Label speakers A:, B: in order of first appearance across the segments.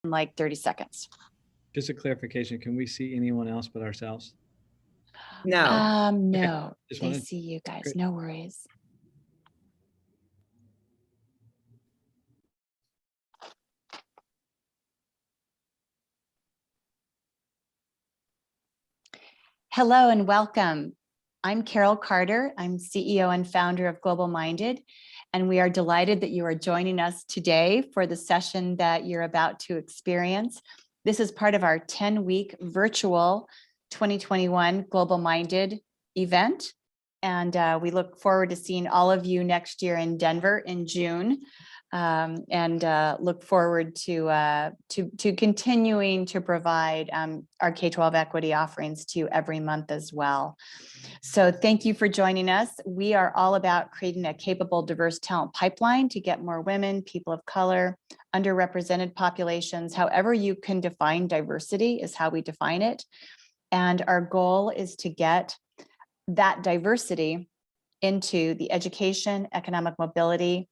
A: in like 30 seconds.
B: Just a clarification, can we see anyone else but ourselves?
C: No.
A: No,
B: Just
A: they
B: wanted-
A: see you guys.
B: Great.
A: No worries. Hello and welcome. I'm Carol Carter. I'm CEO and founder of Global Minded, and we are delighted that you are joining us today for the session that you're about to experience. This is part of our 10-week virtual 2021 Global Minded event, and we look forward to seeing all of you next year in Denver in June. And look forward to continuing to provide our K-12 equity offerings to you every month as well. So thank you for joining us. We are all about creating a capable, diverse talent pipeline to get more women, people of color, underrepresented populations, however you can define diversity is how we define it. And our goal is to get that diversity into the education, economic mobility,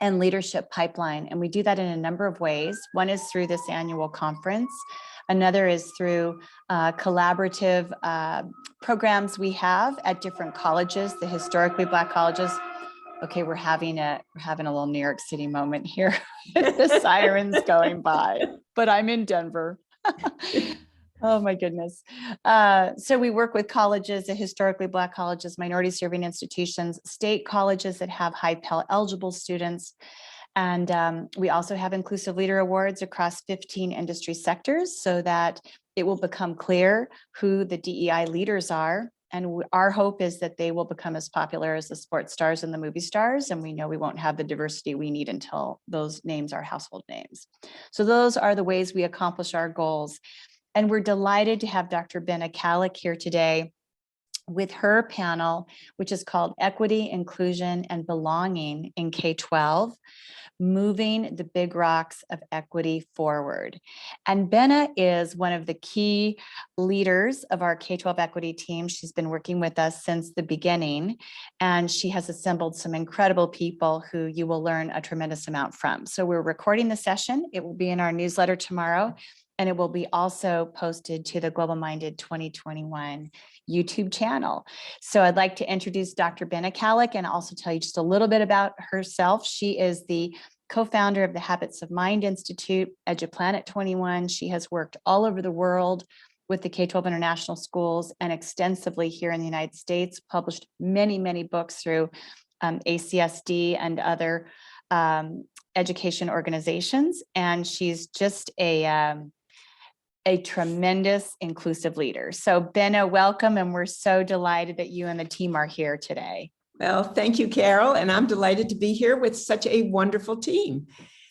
A: and leadership pipeline. And we do that in a number of ways. One is through this annual conference. Another is through collaborative programs we have at different colleges, the historically Black colleges. Okay, we're having a little New York City moment here. The sirens going by, but I'm in Denver. Oh my goodness. So we work with colleges, the historically Black colleges, minority serving institutions, state colleges that have high Pell eligible students. And we also have Inclusive Leader Awards across 15 industry sectors so that it will become clear who the DEI leaders are. And our hope is that they will become as popular as the sports stars and the movie stars. And we know we won't have the diversity we need until those names are household names. So those are the ways we accomplish our goals. And we're delighted to have Dr. Bena Kallick here today with her panel, which is called Equity, Inclusion, and Belonging in K-12, Moving the Big Rocks of Equity Forward. And Bena is one of the key leaders of our K-12 equity team. She's been working with us since the beginning, and she has assembled some incredible people who you will learn a tremendous amount from. So we're recording the session. It will be in our newsletter tomorrow, and it will be also posted to the Global Minded 2021 YouTube channel. So I'd like to introduce Dr. Bena Kallick and also tell you just a little bit about herself. She is the co-founder of the Habits of Mind Institute, EduPlanet 21. She has worked all over the world with the K-12 international schools and extensively here in the United States, published many, many books through ACSD and other education organizations. And she's just a tremendous inclusive leader. So Bena, welcome. And we're so delighted that you and the team are here today.
C: Well, thank you, Carol. And I'm delighted to be here with such a wonderful team.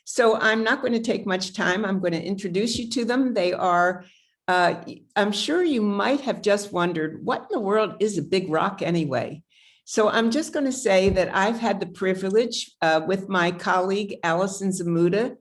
C: So I'm not going to take much time. I'm going to introduce you to them. They are, I'm sure you might have just wondered, what in the world is a big rock anyway? So I'm just going to say that I've had the privilege with my colleague, Allison Zamuda,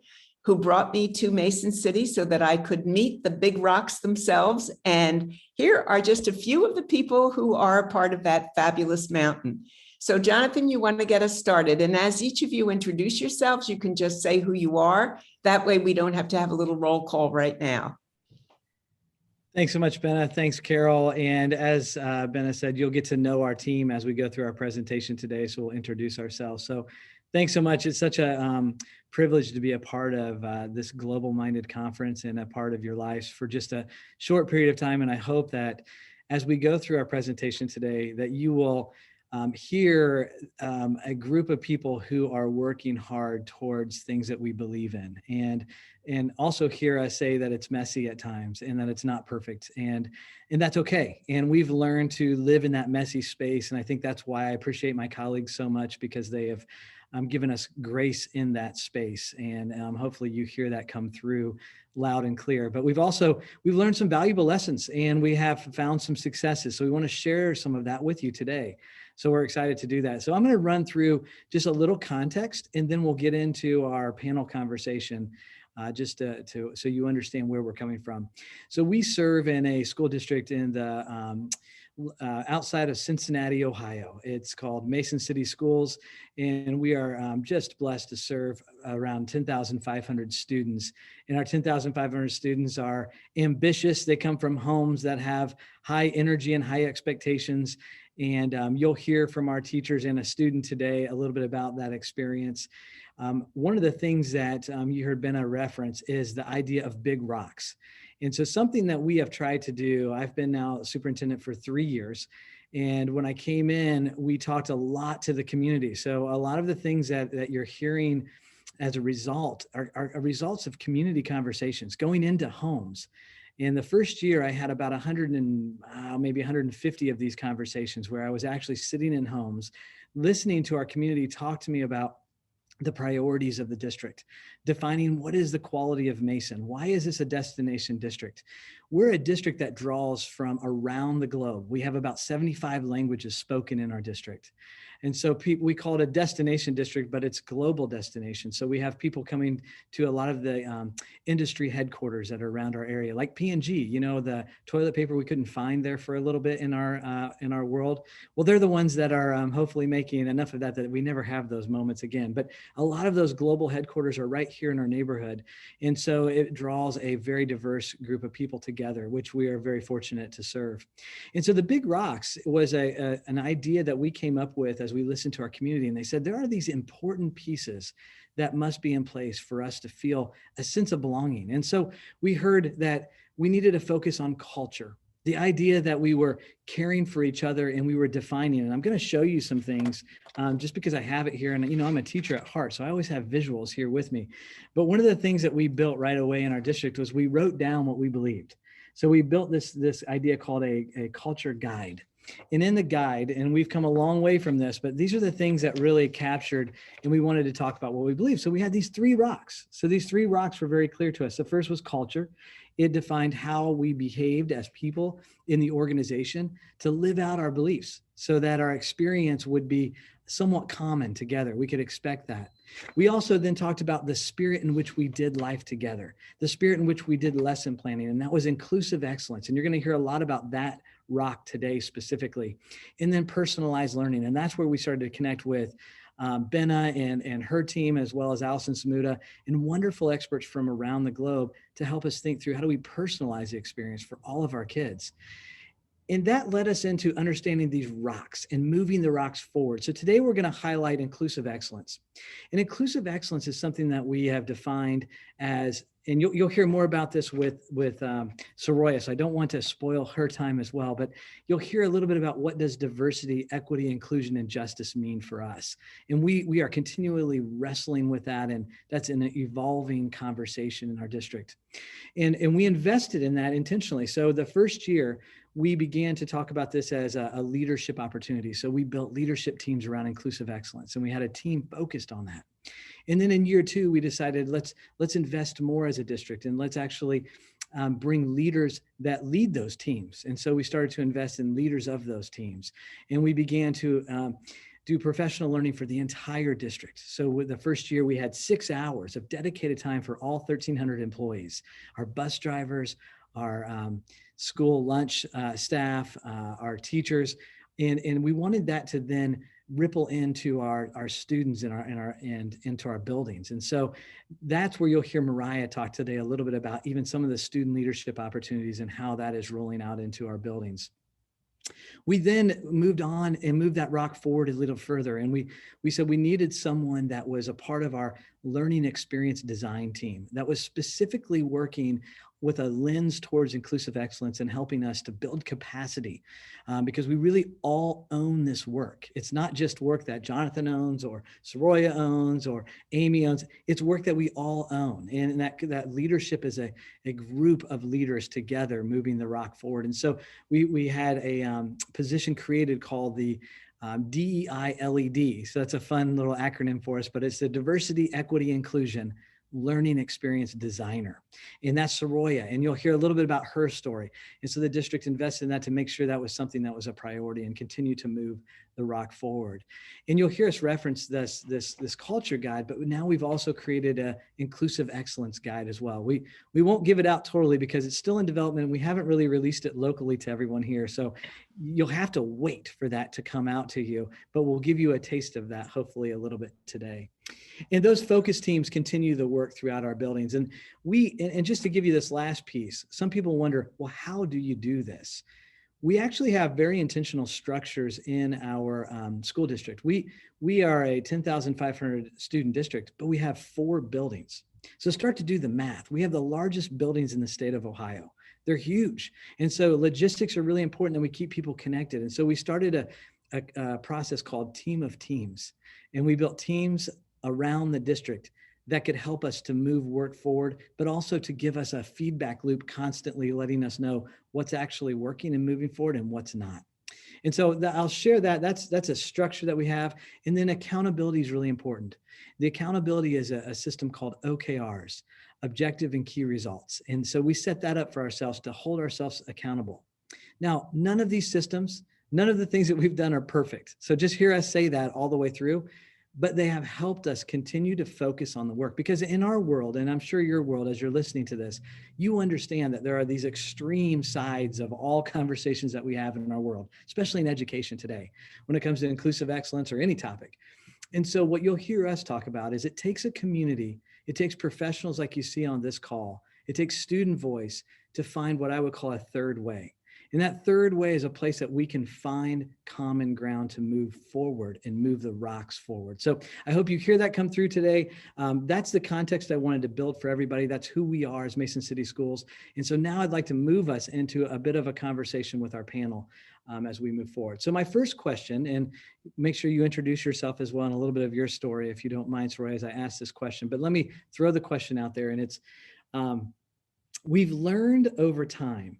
C: who brought me to Mason City so that I could meet the big rocks themselves. And here are just a few of the people who are a part of that fabulous mountain. So Jonathan, you want to get us started. And as each of you introduce yourselves, you can just say who you are. That way we don't have to have a little roll call right now.
B: Thanks so much, Bena. Thanks, Carol. And as Bena said, you'll get to know our team as we go through our presentation today. So we'll introduce ourselves. So thanks so much. It's such a privilege to be a part of this Global Minded conference and a part of your lives for just a short period of time. And I hope that as we go through our presentation today, that you will hear a group of people who are working hard towards things that we believe in, and also hear us say that it's messy at times and that it's not perfect, and that's okay. And we've learned to live in that messy space. And I think that's why I appreciate my colleagues so much, because they have given us grace in that space. And hopefully you hear that come through loud and clear. But we've learned some valuable lessons, and we have found some successes. So we want to share some of that with you today. So we're excited to do that. So I'm going to run through just a little context, and then we'll get into our panel conversation just so you understand where we're coming from. So we serve in a school district in the outside of Cincinnati, Ohio. It's called Mason City Schools, and we are just blessed to serve around 10,500 students. And our 10,500 students are ambitious. They come from homes that have high energy and high expectations. And you'll hear from our teachers and a student today a little bit about that experience. One of the things that you heard Bena reference is the idea of big rocks. And so something that we have tried to do, I've been now superintendent for 3 years. And when I came in, we talked a lot to the community. So a lot of the things that you're hearing as a result are results of community conversations, going into homes. In the first year, I had about 100 and maybe 150 of these conversations where I was actually sitting in homes, listening to our community talk to me about the priorities of the district, defining what is the quality of Mason. Why is this a destination district? We're a district that draws from around the globe. We have about 75 languages spoken in our district. And so we call it a destination district, but it's global destination. So we have people coming to a lot of the industry headquarters that are around our area, like P&G, you know, the toilet paper we couldn't find there for a little bit in our world. Well, they're the ones that are hopefully making enough of that we never have those moments again. But a lot of those global headquarters are right here in our neighborhood. And so it draws a very diverse group of people together, which we are very fortunate to serve. And so the Big Rocks was an idea that we came up with as we listened to our community. And they said, there are these important pieces that must be in place for us to feel a sense of belonging. And so we heard that we needed to focus on culture, the idea that we were caring for each other and we were defining. And I'm going to show you some things just because I have it here. And, you know, I'm a teacher at heart, so I always have visuals here with me. But one of the things that we built right away in our district was we wrote down what we believed. So we built this idea called a culture guide. And in the guide, and we've come a long way from this, but these are the things that really captured, and we wanted to talk about what we believe. So we had these 3 rocks. So these 3 rocks were very clear to us. The first was culture. It defined how we behaved as people in the organization to live out our beliefs so that our experience would be somewhat common together. We could expect that. We also then talked about the spirit in which we did life together, the spirit in which we did lesson planning, and that was inclusive excellence. And you're going to hear a lot about that rock today specifically. And then personalized learning. And that's where we started to connect with Bena and her team, as well as Allison Samuda, and wonderful experts from around the globe to help us think through how do we personalize the experience for all of our kids. And that led us into understanding these rocks and moving the rocks forward. So today we're going to highlight inclusive excellence. And inclusive excellence is something that we have defined as, and you'll hear more about this with Soroya, so I don't want to spoil her time as well, but you'll hear a little bit about what does diversity, equity, inclusion, and justice mean for us. And we are continually wrestling with that, and that's an evolving conversation in our district. And we invested in that intentionally. So the first year, we began to talk about this as a leadership opportunity. So we built leadership teams around inclusive excellence, and we had a team focused on that. And then in year 2, we decided let's invest more as a district, and let's actually bring leaders that lead those teams. And so we started to invest in leaders of those teams, and we began to do professional learning for the entire district. So with the first year, we had 6 hours of dedicated time for all 1,300 employees, our bus drivers, our school lunch staff, our teachers, and we wanted that to then ripple into our students and into our buildings. And so that's where you'll hear Mariah talk today a little bit about even some of the student leadership opportunities and how that is rolling out into our buildings. We then moved on and moved that rock forward a little further. And we said we needed someone that was a part of our learning experience design team that was specifically working with a lens towards inclusive excellence and helping us to build capacity because we really all own this work. It's not just work that Jonathan owns or Soroya owns or Amie owns. It's work that we all own. And that leadership is a group of leaders together moving the rock forward. And so we had a position created called the DEI-LED. So that's a fun little acronym for us, but it's the Diversity, Equity, Inclusion Learning Experience Designer. And that's Soroya. And you'll hear a little bit about her story. And so the district invested in that to make sure that was something that was a priority and continue to move the rock forward. And you'll hear us reference this culture guide, but now we've also created a inclusive excellence guide as well. We won't give it out totally because it's still in development and we haven't really released it locally to everyone here. So you'll have to wait for that to come out to you, but we'll give you a taste of that hopefully a little bit today. And those focus teams continue the work throughout our buildings. And just to give you this last piece, some people wonder, well, how do you do this? We actually have very intentional structures in our school district. We are a 10,500 student district, but we have 4 buildings. So start to do the math. We have the largest buildings in the state of Ohio. They're huge. And so logistics are really important and we keep people connected. And so we started a process called Team of Teams. And we built teams around the district that could help us to move work forward, but also to give us a feedback loop, constantly letting us know what's actually working and moving forward and what's not. And so I'll share that. That's a structure that we have. And then accountability is really important. The accountability is a system called OKRs, objective and key results. And so we set that up for ourselves to hold ourselves accountable. Now, none of these systems, none of the things that we've done are perfect. So just hear us say that all the way through. But they have helped us continue to focus on the work, because in our world, and I'm sure your world, as you're listening to this, you understand that there are these extreme sides of all conversations that we have in our world, especially in education today, when it comes to inclusive excellence or any topic. And so what you'll hear us talk about is it takes a community, it takes professionals like you see on this call, it takes student voice to find what I would call a third way. And that third way is a place that we can find common ground to move forward and move the rocks forward. So I hope you hear that come through today. That's the context I wanted to build for everybody. That's who we are as Mason City Schools. And so now I'd like to move us into a bit of a conversation with our panel as we move forward. So my first question, and make sure you introduce yourself as well and a little bit of your story, if you don't mind, Soroya, as I ask this question. But let me throw the question out there. And it's, we've learned over time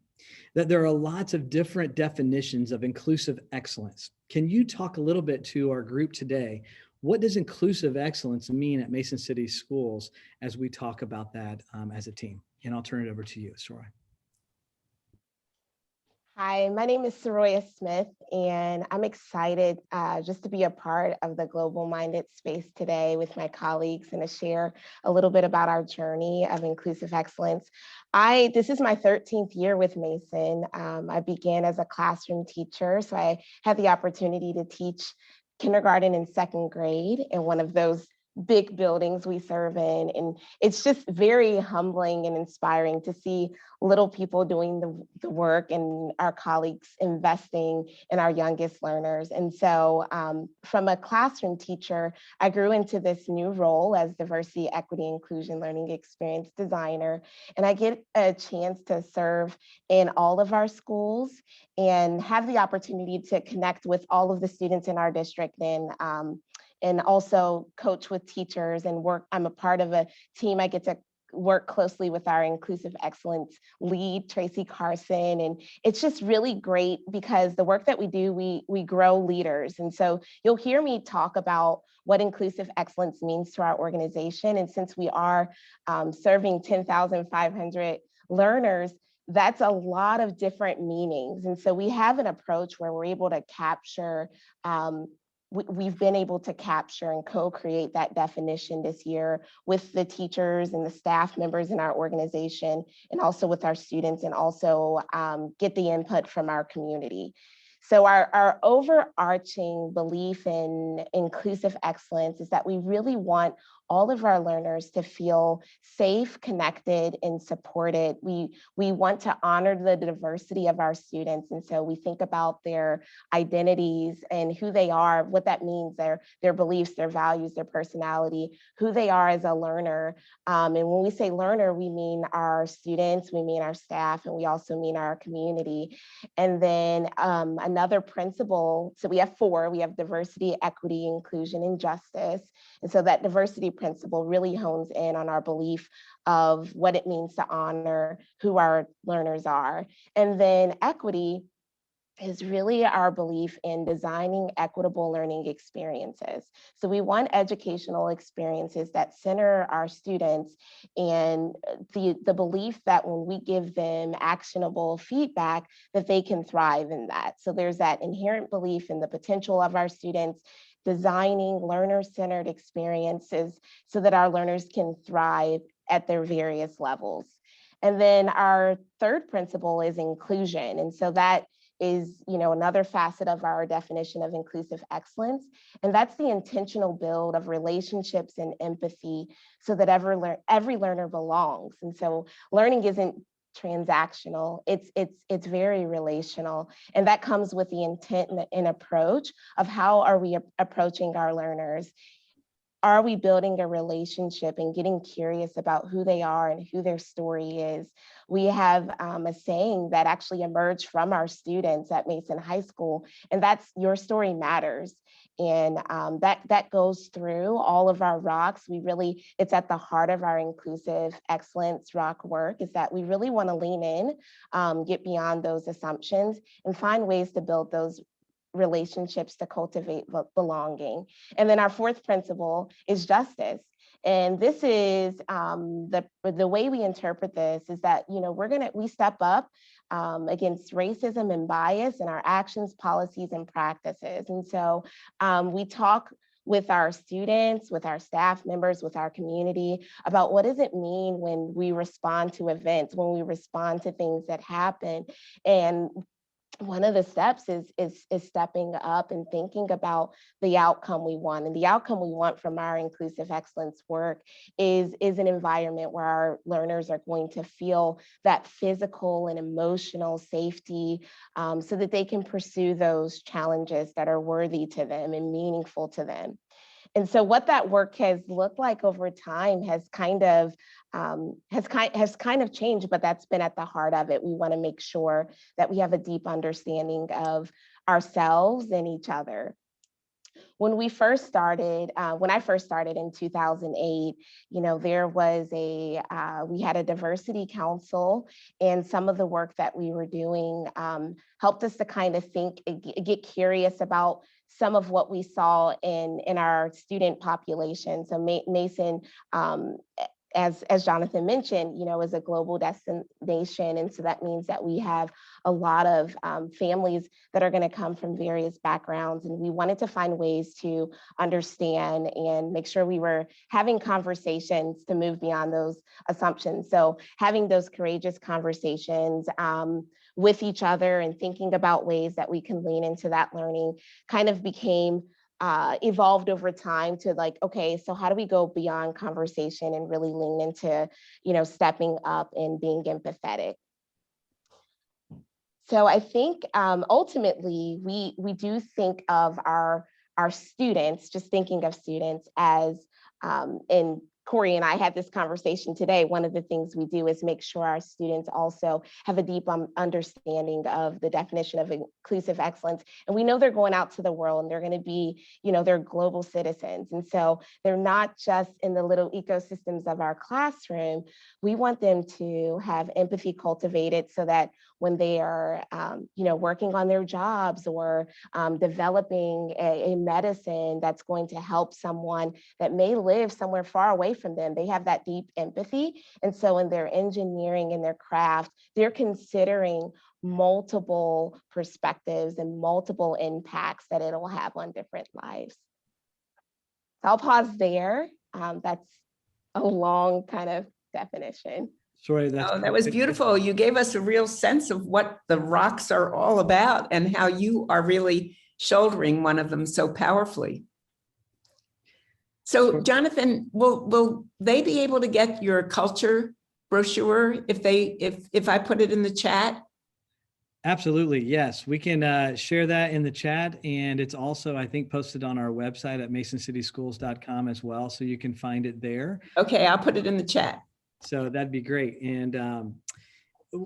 B: that there are lots of different definitions of inclusive excellence. Can you talk a little bit to our group today? What does inclusive excellence mean at Mason City Schools as we talk about that as a team? And I'll turn it over to you, Soroya.
D: Hi, my name is Soroya Smith, and I'm excited just to be a part of the Global Minded space today with my colleagues and to share a little bit about our journey of inclusive excellence. This is my 13th year with Mason. I began as a classroom teacher, so I had the opportunity to teach kindergarten and second grade in one of those big buildings we serve in. And it's just very humbling and inspiring to see little people doing the work and our colleagues investing in our youngest learners. And so from a classroom teacher, I grew into this new role as diversity, equity, inclusion, learning experience designer. And I get a chance to serve in all of our schools and have the opportunity to connect with all of the students in our district and also coach with teachers and work. I'm a part of a team. I get to work closely with our inclusive excellence lead, Tracy Carson. And it's just really great because the work that we do, we grow leaders. And so you'll hear me talk about what inclusive excellence means to our organization. And since we are serving 10,500 learners, that's a lot of different meanings. And so we have an approach where we're able to capture we've been able to capture and co-create that definition this year with the teachers and the staff members in our organization, and also with our students, and also get the input from our community. So our overarching belief in inclusive excellence is that we really want all of our learners to feel safe, connected, and supported. We want to honor the diversity of our students. And so we think about their identities and who they are, what that means, their beliefs, their values, their personality, who they are as a learner. And when we say learner, we mean our students, we mean our staff, and we also mean our community. And then another principle, so we have 4, we have diversity, equity, inclusion, and justice. And so that diversity principle really hones in on our belief of what it means to honor who our learners are. And then equity is really our belief in designing equitable learning experiences. So we want educational experiences that center our students, and the belief that when we give them actionable feedback, that they can thrive in that. So there's that inherent belief in the potential of our students, designing learner-centered experiences so that our learners can thrive at their various levels. And then our third principle is inclusion. And so that is, another facet of our definition of inclusive excellence. And that's the intentional build of relationships and empathy so that every learner belongs. And so learning isn't transactional, it's very relational. And that comes with the intent and approach of how are we approaching our learners. Are we building a relationship and getting curious about who they are and who their story is? We have a saying that actually emerged from our students at Mason High School, and that's "your story matters." And that goes through all of our rocks. It's at the heart of our inclusive excellence rock work, is that we really want to lean in, get beyond those assumptions, and find ways to build those relationships to cultivate belonging. And then our fourth principle is justice. And this is the way we interpret this is that, we step up against racism and bias in our actions, policies, and practices. And so we talk with our students, with our staff members, with our community about what does it mean when we respond to events, when we respond to things that happen. And one of the steps is stepping up and thinking about the outcome we want. And the outcome we want from our inclusive excellence work is an environment where our learners are going to feel that physical and emotional safety, so that they can pursue those challenges that are worthy to them and meaningful to them. And so what that work has looked like over time has kind of changed, but that's been at the heart of it. We want to make sure that we have a deep understanding of ourselves and each other. When I first started in 2008, there was we had a diversity council, and some of the work that we were doing helped us to kind of get curious about some of what we saw in our student population. So Mason, as Jonathan mentioned, is a global destination. And so that means that we have a lot of families that are going to come from various backgrounds. And we wanted to find ways to understand and make sure we were having conversations to move beyond those assumptions. So having those courageous conversations with each other and thinking about ways that we can lean into that learning kind of became evolved over time to okay, so how do we go beyond conversation and really lean into, stepping up and being empathetic? So I think ultimately we do think of our students, just thinking of students as, and Kori and I had this conversation today. One of the things we do is make sure our students also have a deep understanding of the definition of inclusive excellence. And we know they're going out to the world and they're going to be, they're global citizens. And so they're not just in the little ecosystems of our classroom. We want them to have empathy cultivated so that when they are, working on their jobs or developing a medicine that's going to help someone that may live somewhere far away from them, they have that deep empathy. And so in their engineering and their craft, they're considering multiple perspectives and multiple impacts that it'll have on different lives. So I'll pause there. That's a long kind of definition.
B: Sorry,
C: that was beautiful. You gave us a real sense of what the rocks are all about and how you are really shouldering one of them so powerfully. So Jonathan, will they be able to get your culture brochure if I put it in the chat?
B: Absolutely, yes. We can share that in the chat, and it's also, I think, posted on our website at masoncityschools.com as well, so you can find it there.
C: Okay, I'll put it in the chat.
B: So that'd be great. And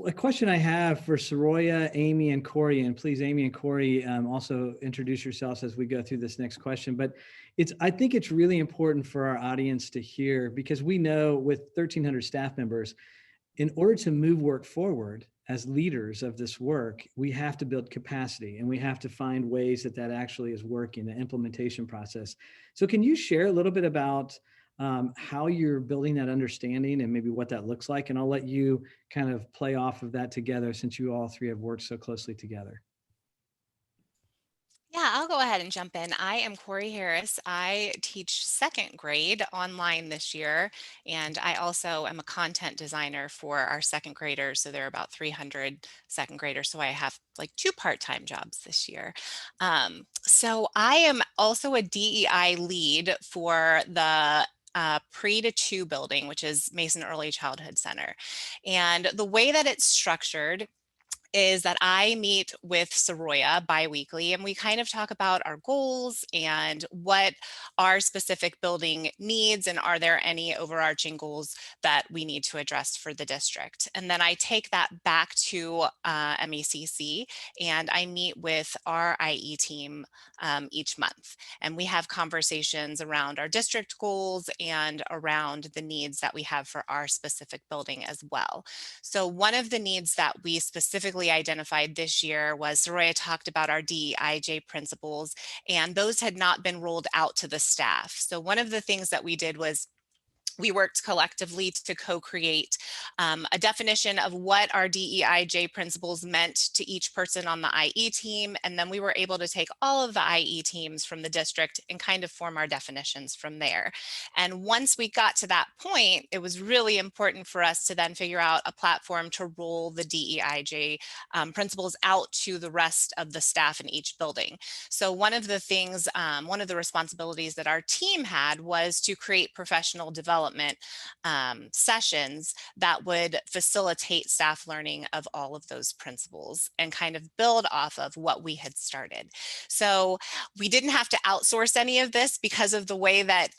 B: a question I have for Soroya, Amie, and Kori, and please, Amie and Kori, also introduce yourselves as we go through this next question. But I think it's really important for our audience to hear, because we know with 1,300 staff members, in order to move work forward as leaders of this work, we have to build capacity and we have to find ways that that actually is working, the implementation process. So can you share a little bit about how you're building that understanding and maybe what that looks like? And I'll let you kind of play off of that together since you all three have worked so closely together.
E: Yeah, I'll go ahead and jump in. I am Korl Harris. I teach second grade online this year, and I also am a content designer for our second graders. So there are about 300 second graders. So I have like 2 part-time jobs this year. So I am also a DEI lead for the pre to 2 building, which is Mason Early Childhood Center. And the way that it's structured is that I meet with Soroya biweekly, and we kind of talk about our goals and what our specific building needs, and are there any overarching goals that we need to address for the district. And then I take that back to MECC, and I meet with our IE team each month. And we have conversations around our district goals and around the needs that we have for our specific building as well. So one of the needs that we specifically identified this year was Soroya talked about our DEIJ principles, and those had not been rolled out to the staff. So one of the things that we did was we worked collectively to co-create a definition of what our DEIJ principles meant to each person on the IE team. And then we were able to take all of the IE teams from the district and kind of form our definitions from there. And once we got to that point, it was really important for us to then figure out a platform to roll the DEIJ principles out to the rest of the staff in each building. So one of the things, one of the responsibilities that our team had was to create professional development sessions that would facilitate staff learning of all of those principles and kind of build off of what we had started. So we didn't have to outsource any of this because of the way that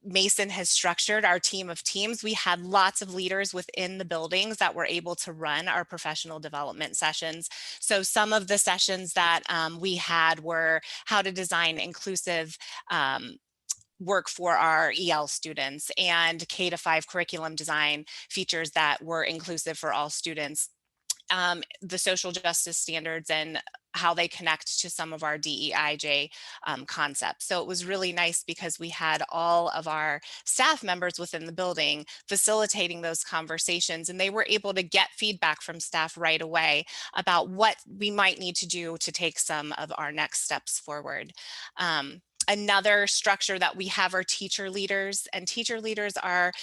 E: Mason has structured our team of teams. We had lots of leaders within the buildings that were able to run our professional development sessions. So some of the sessions that we had were how to design inclusive work for our EL students, and K-5 curriculum design features that were inclusive for all students, the social justice standards and how they connect to some of our DEIJ concepts. So it was really nice because we had all of our staff members within the building facilitating those conversations, and they were able to get feedback from staff right away about what we might need to do to take some of our next steps forward. Another structure that we have are teacher leaders, and teacher leaders are,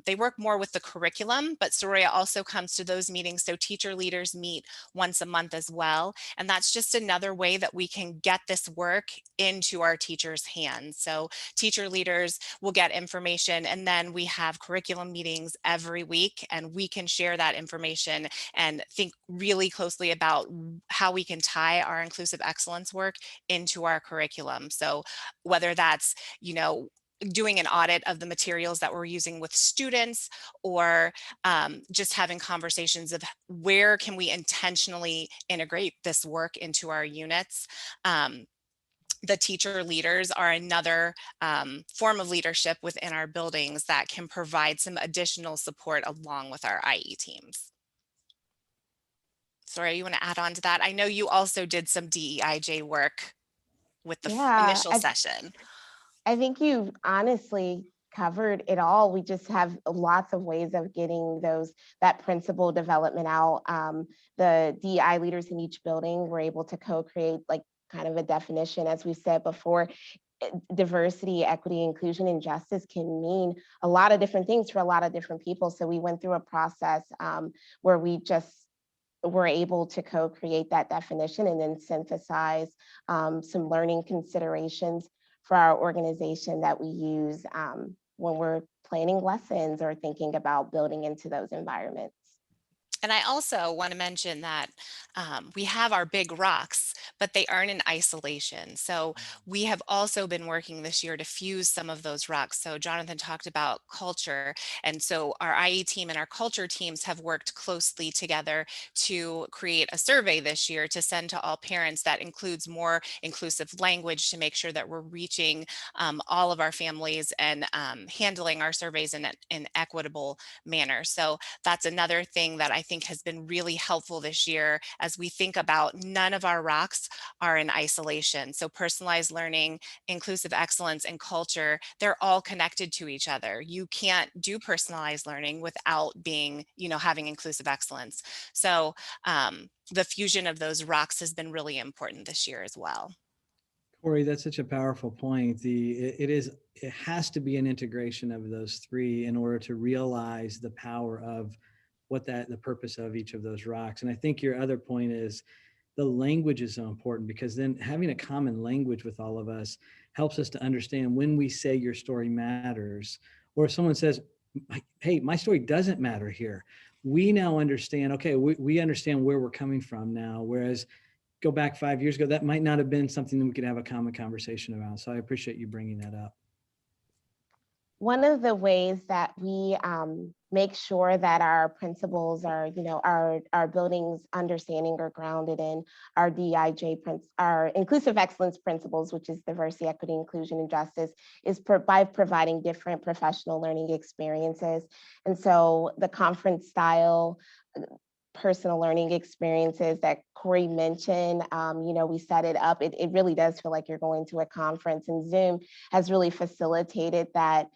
E: they work more with the curriculum, but Soroya also comes to those meetings. So teacher leaders meet once a month as well. And that's just another way that we can get this work into our teachers' hands. So teacher leaders will get information, and then we have curriculum meetings every week, and we can share that information and think really closely about how we can tie our inclusive excellence work into our curriculum. So whether that's, doing an audit of the materials that we're using with students, or just having conversations of where can we intentionally integrate this work into our units. The teacher leaders are another form of leadership within our buildings that can provide some additional support along with our IE teams. Sorry, you want to add on to that? I know you also did some DEIJ work with the initial session.
D: I think you've honestly covered it all. We just have lots of ways of getting that principle development out. The DEI leaders in each building were able to co-create like kind of a definition. As we said before, diversity, equity, inclusion, and justice can mean a lot of different things for a lot of different people. So we went through a process where we just were able to co-create that definition and then synthesize some learning considerations for our organization that we use when we're planning lessons or thinking about building into those environments.
E: And I also want to mention that we have our big rocks, but they aren't in isolation. So we have also been working this year to fuse some of those rocks. So Jonathan talked about culture. And so our IE team and our culture teams have worked closely together to create a survey this year to send to all parents that includes more inclusive language to make sure that we're reaching all of our families and handling our surveys in an equitable manner. So that's another thing that I think think has been really helpful this year as we think about none of our rocks are in isolation. So personalized learning, inclusive excellence, and culture, they're all connected to each other. You can't do personalized learning without being, having inclusive excellence. So the fusion of those rocks has been really important this year as well.
B: Kori, that's such a powerful point. It has to be an integration of those three in order to realize the power of the purpose of each of those rocks. And I think your other point is the language is so important, because then having a common language with all of us helps us to understand when we say your story matters, or if someone says, hey, my story doesn't matter here, we now understand, okay, we understand where we're coming from now. Whereas go back 5 years ago, that might not have been something that we could have a common conversation around. So I appreciate you bringing that up.
D: One of the ways that we make sure that our principles are, our buildings understanding are grounded in our DIJ, our inclusive excellence principles, which is diversity, equity, inclusion, and justice, is by providing different professional learning experiences. And so the conference style personal learning experiences that Kori mentioned, we set it up. It really does feel like you're going to a conference, and Zoom has really facilitated that,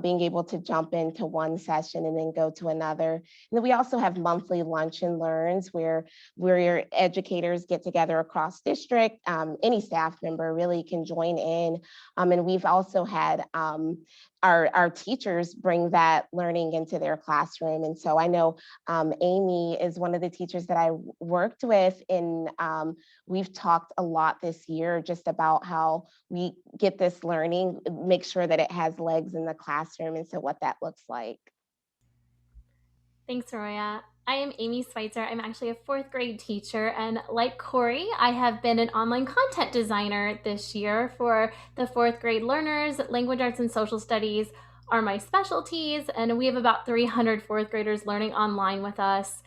D: being able to jump into one session and then go to another. And then we also have monthly lunch and learns where your educators get together across district. Any staff member really can join in. And we've also had our teachers bring that learning into their classroom. And so I know Amie is one of the teachers that I worked with, and we've talked a lot this year just about how we get this learning, make sure that it has legs in the classroom, and so what that looks like.
F: Thanks, Soroya. I am Amie Switzer. I'm actually a fourth grade teacher, and like Kori, I have been an online content designer this year for the fourth grade learners. Language arts and social studies are my specialties, and we have about 300 fourth graders learning online with us,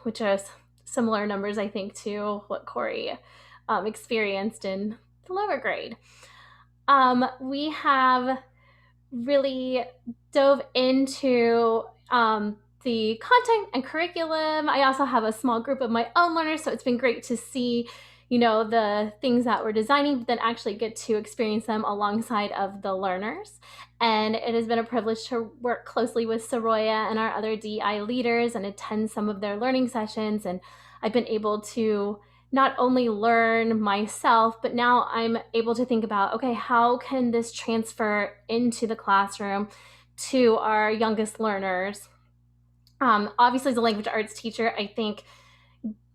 F: which are similar numbers, I think, to what Kori experienced in the lower grade. We have really dove into the content and curriculum. I also have a small group of my own learners, so it's been great to see, the things that we're designing, but then actually get to experience them alongside of the learners. And it has been a privilege to work closely with Soroya and our other DI leaders and attend some of their learning sessions. And I've been able to not only learn myself, but now I'm able to think about, okay, how can this transfer into the classroom to our youngest learners? Obviously, as a language arts teacher, I think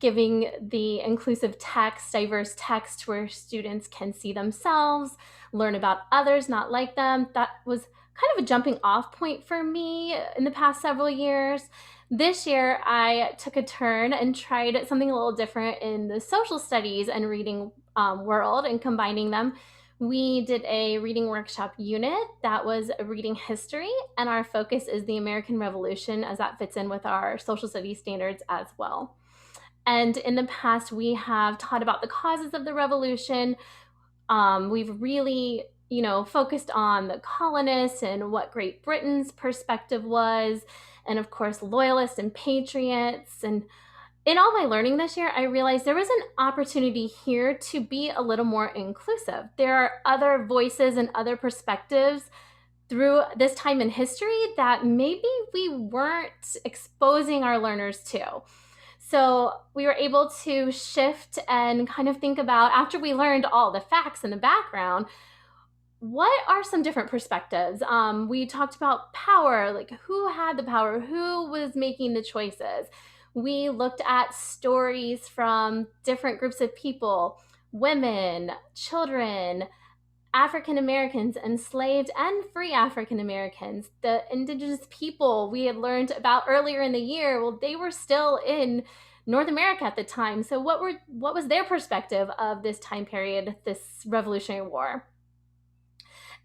F: giving the inclusive text, diverse text where students can see themselves, learn about others not like them, that was kind of a jumping off point for me in the past several years. This year, I took a turn and tried something a little different in the social studies and reading world and combining them. We did a reading workshop unit that was a reading history, and our focus is the American Revolution, as that fits in with our social studies standards as well. And in the past, we have taught about the causes of the revolution. We've really, focused on the colonists and what Great Britain's perspective was, and of course, loyalists and patriots. And in all my learning this year, I realized there was an opportunity here to be a little more inclusive. There are other voices and other perspectives through this time in history that maybe we weren't exposing our learners to. So we were able to shift and kind of think about, after we learned all the facts and the background, what are some different perspectives? We talked about power, like who had the power, who was making the choices. We looked at stories from different groups of people, women, children, African Americans, enslaved and free African Americans, the indigenous people we had learned about earlier in the year. Well, they were still in North America at the time. So what was their perspective of this time period, this Revolutionary War?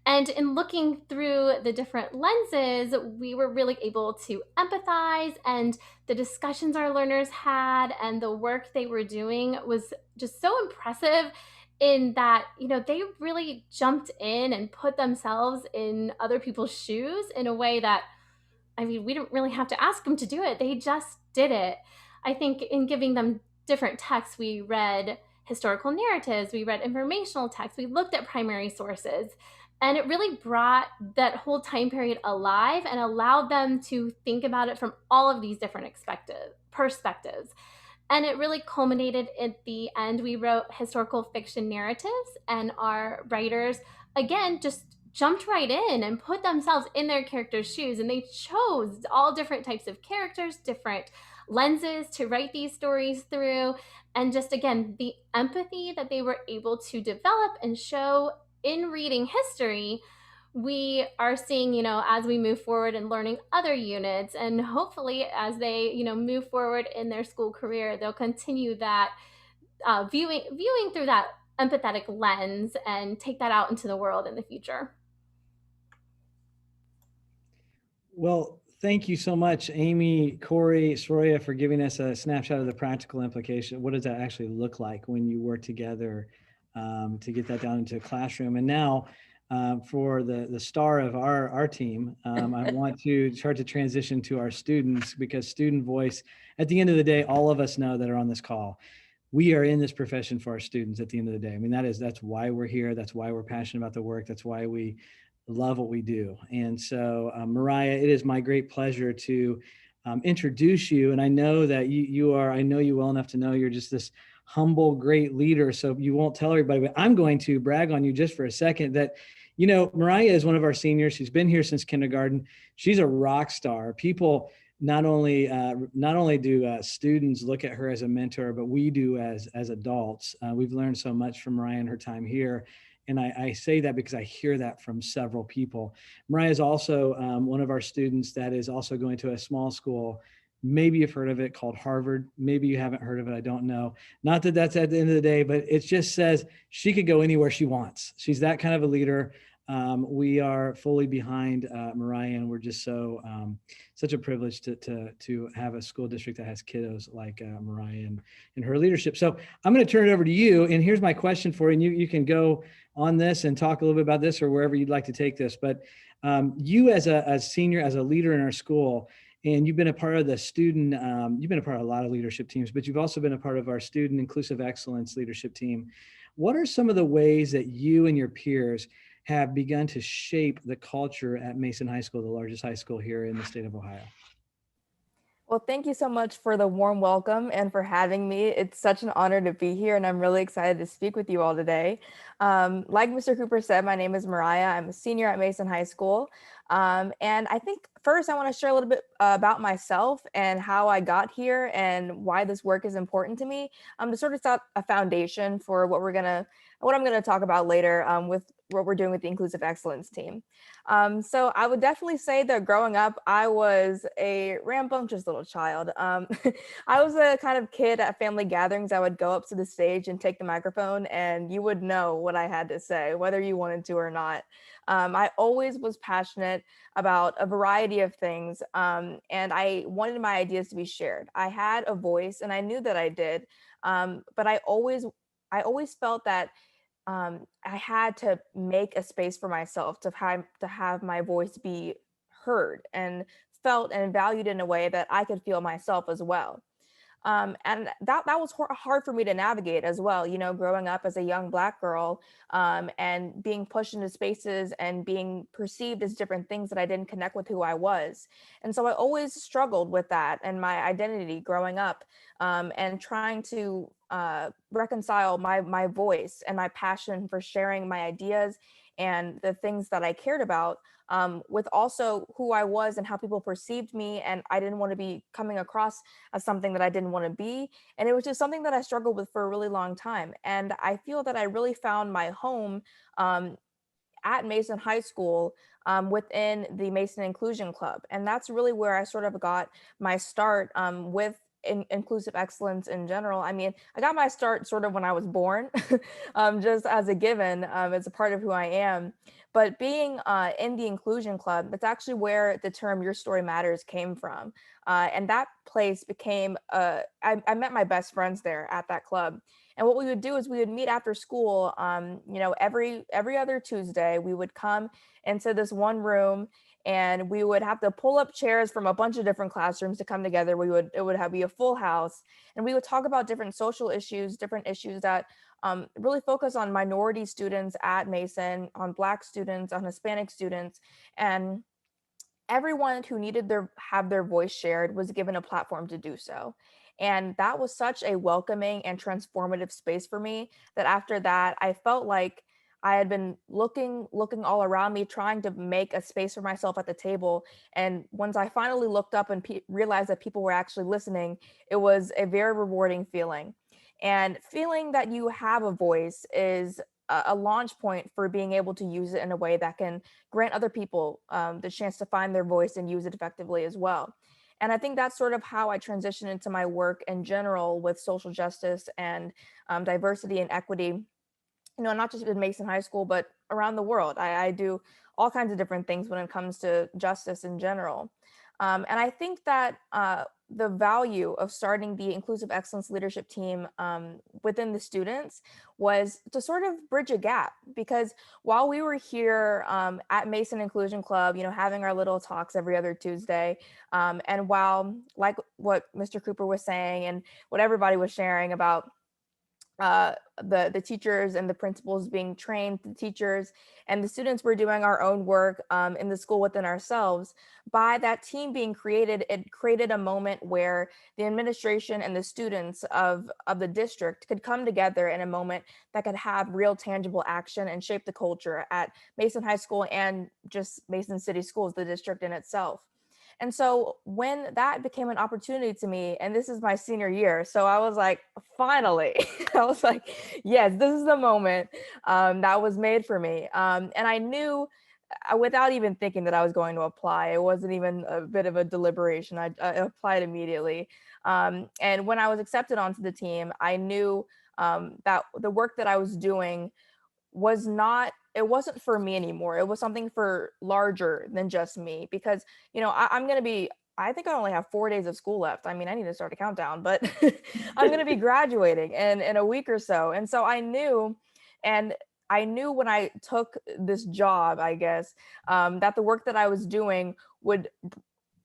F: And in looking through the different lenses, we were really able to empathize, and the discussions our learners had and the work they were doing was just so impressive in that, they really jumped in and put themselves in other people's shoes in a way that I mean, we didn't really have to ask them to do it. They just did it. I think in giving them different texts, we read historical narratives, we read informational texts, we looked at primary sources, and it really brought that whole time period alive and allowed them to think about it from all of these different perspectives. And it really culminated at the end. We wrote historical fiction narratives, and our writers, again, just jumped right in and put themselves in their characters' shoes. And they chose all different types of characters, different lenses to write these stories through. And just, again, the empathy that they were able to develop and show in reading history, we are seeing, as we move forward and learning other units, and hopefully as they, move forward in their school career, they'll continue that viewing through that empathetic lens and take that out into the world in the future.
B: Well, thank you so much, Amie, Kori, Soroya, for giving us a snapshot of the practical implication. What does that actually look like when you work together to get that down into a classroom? And now, for the star of our team, I want to start to transition to our students, because student voice, at the end of the day, all of us know that are on this call, we are in this profession for our students at the end of the day. I mean, that's why we're here. That's why we're passionate about the work. That's why we love what we do. And so, Mariah, it is my great pleasure to introduce you. And I know that I know you well enough to know you're just this humble, great leader. So you won't tell everybody, but I'm going to brag on you just for a second that, Mariah is one of our seniors. She's been here since kindergarten. She's a rock star. People, not only do students look at her as a mentor, but we do as adults. We've learned so much from Mariah in her time here. And I say that because I hear that from several people. Mariah is also one of our students that is also going to a small school. Maybe you've heard of it, called Harvard. Maybe you haven't heard of it. I don't know. Not that that's at the end of the day, but it just says she could go anywhere she wants. She's that kind of a leader. We are fully behind Mariah, and we're just such a privilege to have a school district that has kiddos like Mariah and her leadership. So I'm going to turn it over to you. And here's my question for you. And you can go on this and talk a little bit about this or wherever you'd like to take this. But you as a senior, as a leader in our school, and you've been a part of the student, you've been a part of a lot of leadership teams, but you've also been a part of our student inclusive excellence leadership team. What are some of the ways that you and your peers have begun to shape the culture at Mason High School, the largest high school here in the state of Ohio?
G: Well, thank you so much for the warm welcome and for having me. It's such an honor to be here, and I'm really excited to speak with you all today. Like Mr. Cooper said, my name is Mariah. I'm a senior at Mason High School. And I think first I want to share a little bit about myself and how I got here and why this work is important to me, to sort of set a foundation for what I'm going to talk about later with what we're doing with the Inclusive Excellence team. So I would definitely say that growing up, I was a rambunctious little child. I was a kind of kid at family gatherings. I would go up to the stage and take the microphone, and you would know what I had to say, whether you wanted to or not. I always was passionate about a variety of things, and I wanted my ideas to be shared. I had a voice, and I knew that I did, but I always felt that I had to make a space for myself to have my voice be heard and felt and valued in a way that I could feel myself as well. And that was hard for me to navigate as well, growing up as a young Black girl, and being pushed into spaces and being perceived as different things that I didn't connect with who I was. And so I always struggled with that and my identity growing up, and trying to reconcile my voice and my passion for sharing my ideas and the things that I cared about, with also who I was and how people perceived me. And I didn't want to be coming across as something that I didn't want to be. And it was just something that I struggled with for a really long time. And I feel that I really found my home at Mason High School, within the Mason Inclusion Club. And that's really where I sort of got my start with inclusive excellence in general. I mean, I got my start sort of when I was born, just as a given. It's a part of who I am. But being in the Inclusion Club, that's actually where the term Your Story Matters came from. And that place became, I met my best friends there at that club. And what we would do is we would meet after school, every other Tuesday. We would come into this one room, and we would have to pull up chairs from a bunch of different classrooms to come together. It would be a full house, and we would talk about different social issues, different issues that really focus on minority students at Mason, on Black students, on Hispanic students, and everyone who needed have their voice shared was given a platform to do so. And that was such a welcoming and transformative space for me that after that, I felt like I had been looking all around me, trying to make a space for myself at the table. And once I finally looked up and realized that people were actually listening, it was a very rewarding feeling. And feeling that you have a voice is a launch point for being able to use it in a way that can grant other people the chance to find their voice and use it effectively as well. And I think that's sort of how I transition into my work in general with social justice and diversity and equity, not just in Mason High School, but around the world. I do all kinds of different things when it comes to justice in general. And I think that the value of starting the Inclusive Excellence Leadership Team within the students was to sort of bridge a gap, because while we were here at Mason Inclusion Club, having our little talks every other Tuesday, and while, like what Mr. Cooper was saying and what everybody was sharing about the teachers and the principals being trained, the teachers and the students were doing our own work in the school within ourselves. By that team being created, it created a moment where the administration and the students of the district could come together in a moment that could have real tangible action and shape the culture at Mason High School and just Mason City Schools, the district in itself. And so when that became an opportunity to me, and this is my senior year, so I was like, finally, I was like, yes, this is the moment that was made for me. And I knew without even thinking that I was going to apply, it wasn't even a bit of a deliberation. I applied immediately. And when I was accepted onto the team, I knew that the work that I was doing it wasn't for me anymore. It was something for larger than just me, because I think I only have 4 days of school left. I mean, I need to start a countdown, but I'm going to be graduating in a week or so. And so I knew when I took this job, I guess, that the work that I was doing would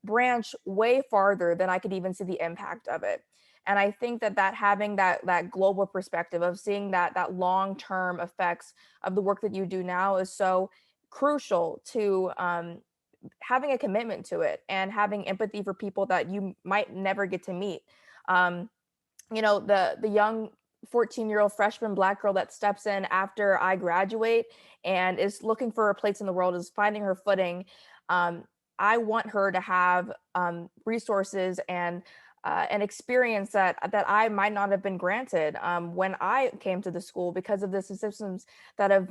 G: branch way farther than I could even see the impact of it. And I think that having that global perspective of seeing that long-term effects of the work that you do now is so crucial to having a commitment to it and having empathy for people that you might never get to meet. The young 14-year-old freshman Black girl that steps in after I graduate and is looking for a place in the world, is finding her footing. I want her to have resources and an experience that I might not have been granted when I came to the school, because of the systems that have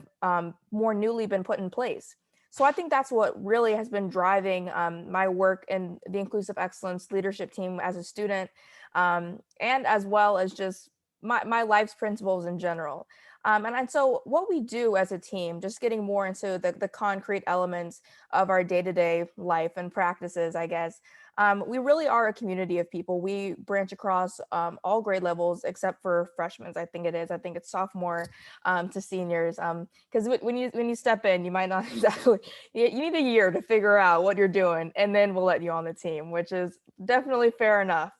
G: more newly been put in place. So I think that's what really has been driving my work in the Inclusive Excellence Leadership Team as a student, and as well as just my life's principles in general. And so what we do as a team, just getting more into the concrete elements of our day-to-day life and practices, I guess, we really are a community of people. We branch across all grade levels except for freshmen. I think it's sophomore to seniors. Because when you step in, you might not exactly, you need a year to figure out what you're doing, and then we'll let you on the team, which is definitely fair enough.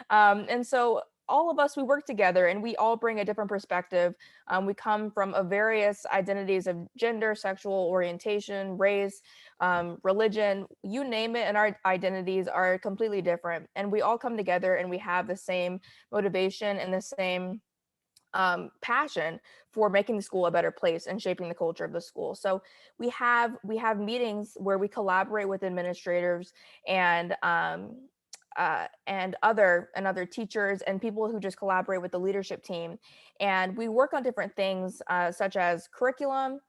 G: And so all of us, we work together and we all bring a different perspective. We come from various identities of gender, sexual orientation, race, religion, you name it, and our identities are completely different. And we all come together and we have the same motivation and the same passion for making the school a better place and shaping the culture of the school. So we have meetings where we collaborate with administrators and other teachers and people who just collaborate with the leadership team. And we work on different things such as curriculum.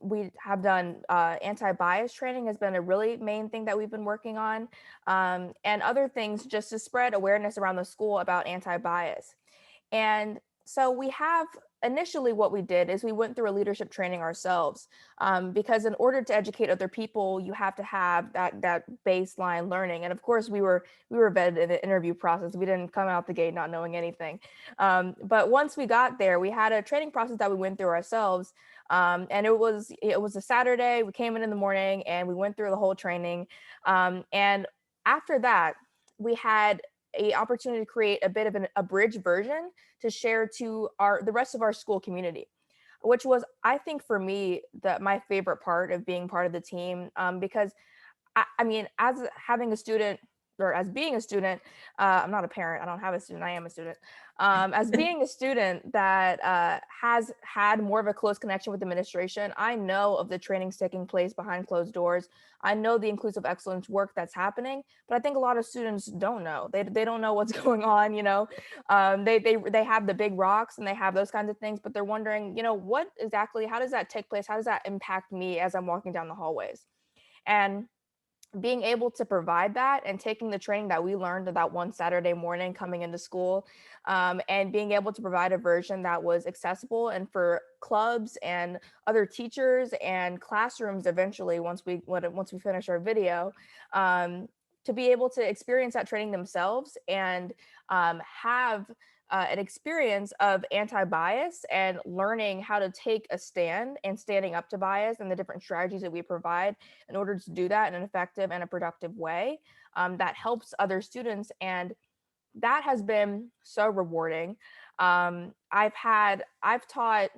G: We have done anti-bias training has been a really main thing that we've been working on, and other things just to spread awareness around the school about anti-bias. And So we have initially what we did is we went through a leadership training ourselves, because in order to educate other people, you have to have that baseline learning. And of course, we were vetted in the interview process. We didn't come out the gate not knowing anything. But once we got there, we had a training process that we went through ourselves. And it was a Saturday. We came in the morning and we went through the whole training. And after that, we had a opportunity to create a bit of an abridged version to share to the rest of our school community, which was, I think, for me, my favorite part of being part of the team, because I mean, as having a student, or as being a student, I'm not a parent, I don't have a student, I am a student. As being a student that has had more of a close connection with administration, I know of the trainings taking place behind closed doors. I know the inclusive excellence work that's happening, but I think a lot of students don't know. They don't know what's going on, you know. They have the big rocks and they have those kinds of things, but they're wondering, you know, what exactly, how does that take place? How does that impact me as I'm walking down the hallways? And being able to provide that and taking the training that we learned that one Saturday morning coming into school, and being able to provide a version that was accessible and for clubs and other teachers and classrooms eventually, once we finish our video, to be able to experience that training themselves and have an experience of anti-bias and learning how to take a stand and standing up to bias and the different strategies that we provide in order to do that in an effective and a productive way, that helps other students. And that has been so rewarding. I've taught,